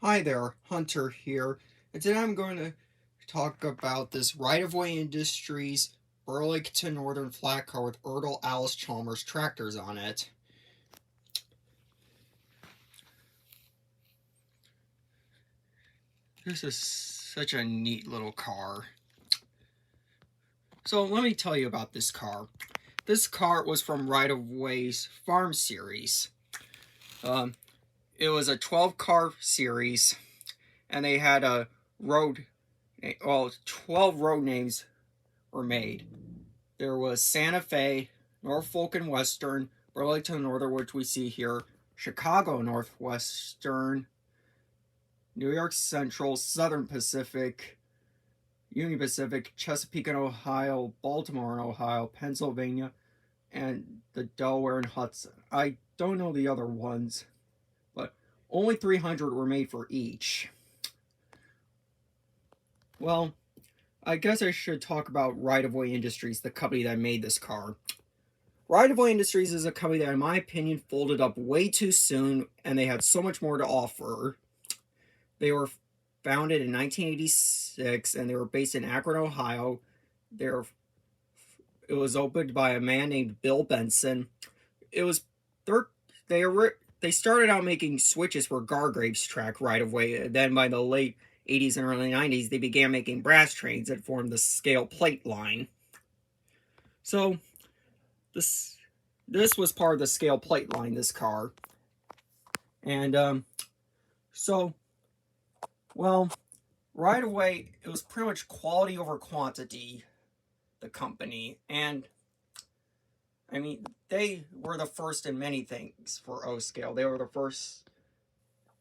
Hi there, Hunter here, and today I'm going to talk about this Way Industries Burlington Northern flat car with ERTL Allis Chalmers tractors on it. This is such a neat little car. So let me tell you about this car. This car was from Right of Way's Farm Series. Um, it was a 12-car series, and they had a road, 12 road names were made. There was Santa Fe, Norfolk and Western, Burlington Northern, which we see here, Chicago Northwestern, New York Central, Southern Pacific, Union Pacific, Chesapeake and Ohio, Baltimore and Ohio, Pennsylvania, and the Delaware and Hudson. I don't know the other ones, but only 300 were made for each. Well, I guess I should talk about Right of Way Industries, the company that made this car. Right of Way Industries is a company that, in my opinion, folded up way too soon, and they had so much more to offer. They were founded in 1986, and they were based in Akron, Ohio. It was opened by a man named Bill Benson. It was they they started out making switches for Gargrave's track right of way. Then by the late 80s and early 90s, they began making brass trains that formed the scale plate line. So this was part of the scale plate line, this car. And so, well, right away, it was pretty much quality over quantity, the company. And, I mean, they were the first in many things for O scale. They were the first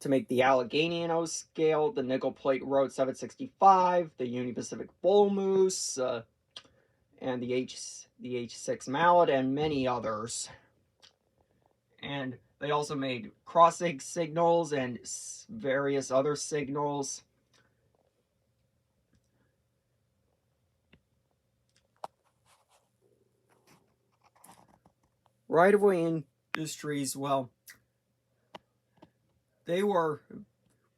to make the Allegheny O scale, the nickel plate Road 765, the Union Pacific Bull Moose, and the H6 Mallet, and many others. And they also made crossing signals and various other signals. Right of Way Industries, well, they were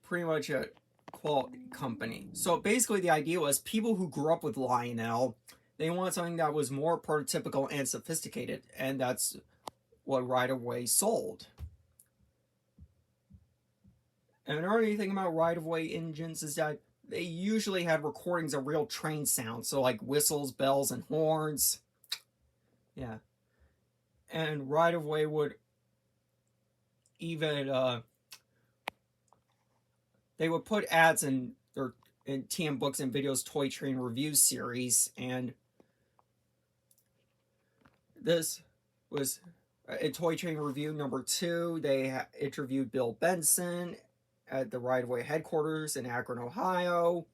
pretty much a quality company. So basically, the idea was people who grew up with Lionel, they wanted something that was more prototypical and sophisticated, and that's what Right of Way sold. And another thing about Right of Way engines is that they usually had recordings of real train sounds, so like whistles, bells, and horns. Yeah. And Right of Way would even they would put ads in their TM Books and Videos Toy Train Review series, and this was in Toy Train Review number 2. They interviewed Bill Benson at the Right of Way headquarters in Akron, Ohio.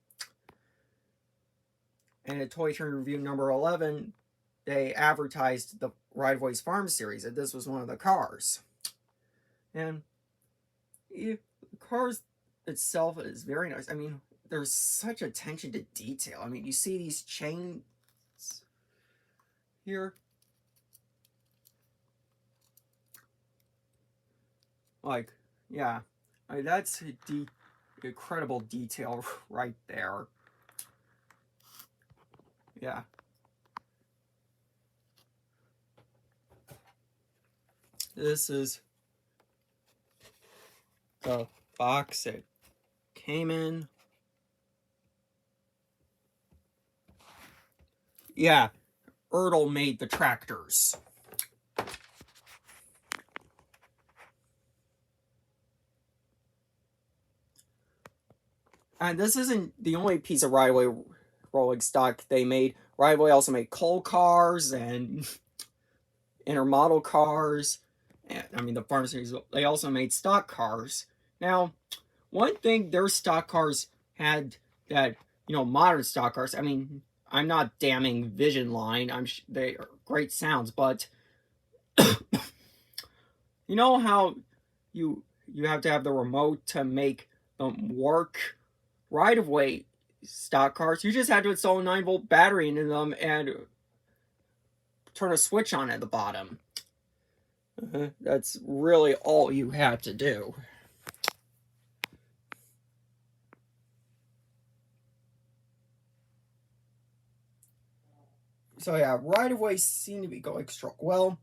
And in Toy Train Review number 11, they advertised the Right of Way's Farm series, and this was one of the cars. And the cars itself is very nice. I mean, there's such attention to detail. I mean, you see these chains here. Like, yeah, I mean, that's incredible detail right there. Yeah. This is the box it came in. Yeah, ERTL made the tractors. And this isn't the only piece of Right of Way rolling stock they made. Right of Way also made coal cars and intermodal cars. And, I mean, the farm series, they also made stock cars. Now, one thing their stock cars had that, modern stock cars, I mean, I'm not damning Vision Line. They are great sounds, but you know how you have to have the remote to make them work? Right of Way stock cars, you just had to install a 9-volt battery into them and turn a switch on at the bottom. That's really all you had to do. So yeah, right-of-way seem to be going strong. Well,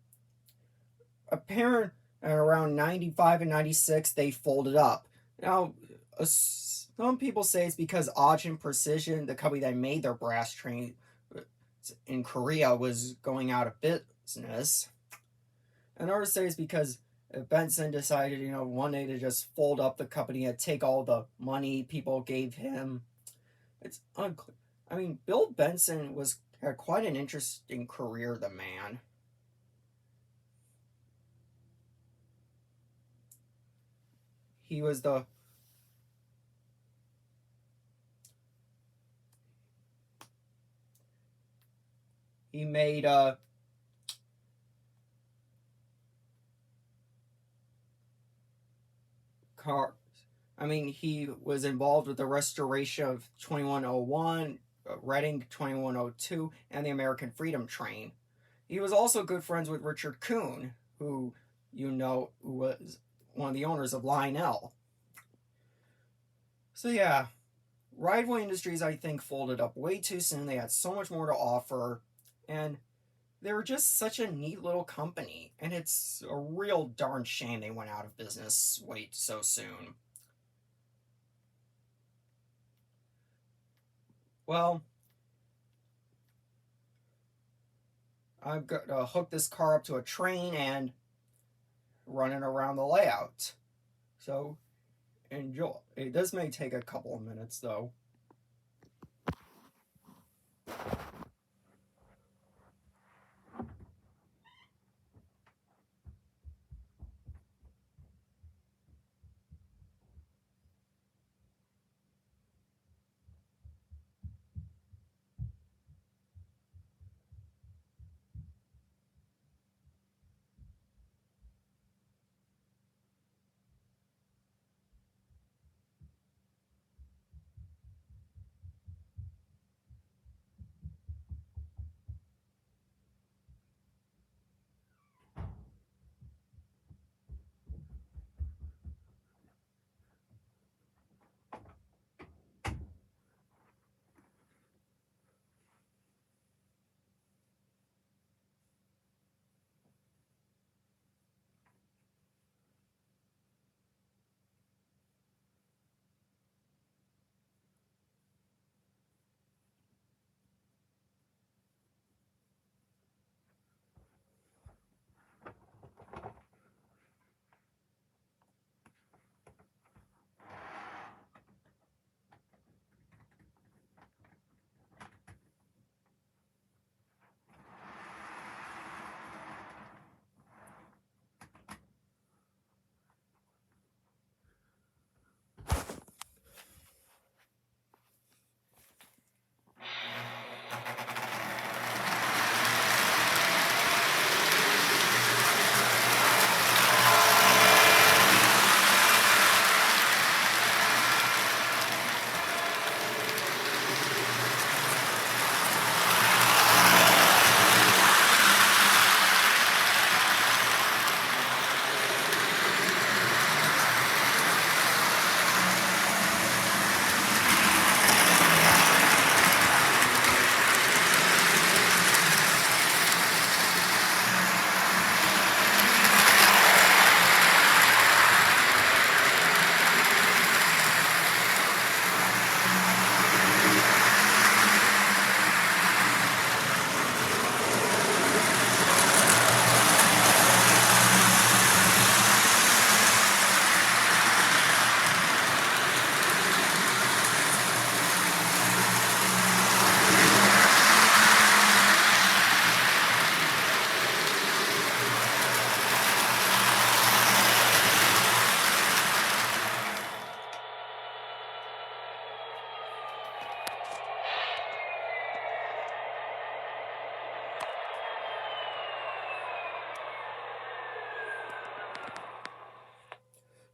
apparent around 95 and 96 they folded up. Now, some people say it's because Ajin Precision, the company that made their brass train in Korea, was going out of business. And others say it's because Benson decided, one day to just fold up the company and take all the money people gave him. It's unclear. I mean, Bill Benson had quite an interesting career, the man. He was the he made car. I mean, he was involved with the restoration of 2101, Reading 2102, and the American Freedom Train. He was also good friends with Richard Kuhn, who who was one of the owners of Lionel. So yeah, Way Industries I think folded up way too soon. They had so much more to offer, and they were just such a neat little company. And it's a real darn shame they went out of business way so soon. Well, I've got to hook this car up to a train and run it around the layout. So enjoy. This may take a couple of minutes though.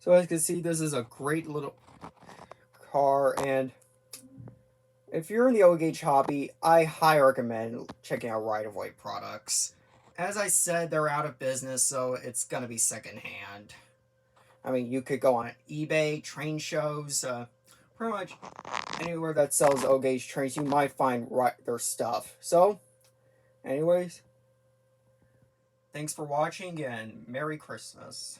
So as you can see, this is a great little car, and if you're in the O gauge hobby, I highly recommend checking out Right of Way products. As I said, they're out of business, so it's gonna be secondhand. I mean, you could go on eBay, train shows, pretty much anywhere that sells O gauge trains, you might find their stuff. So Anyways, thanks for watching and Merry Christmas.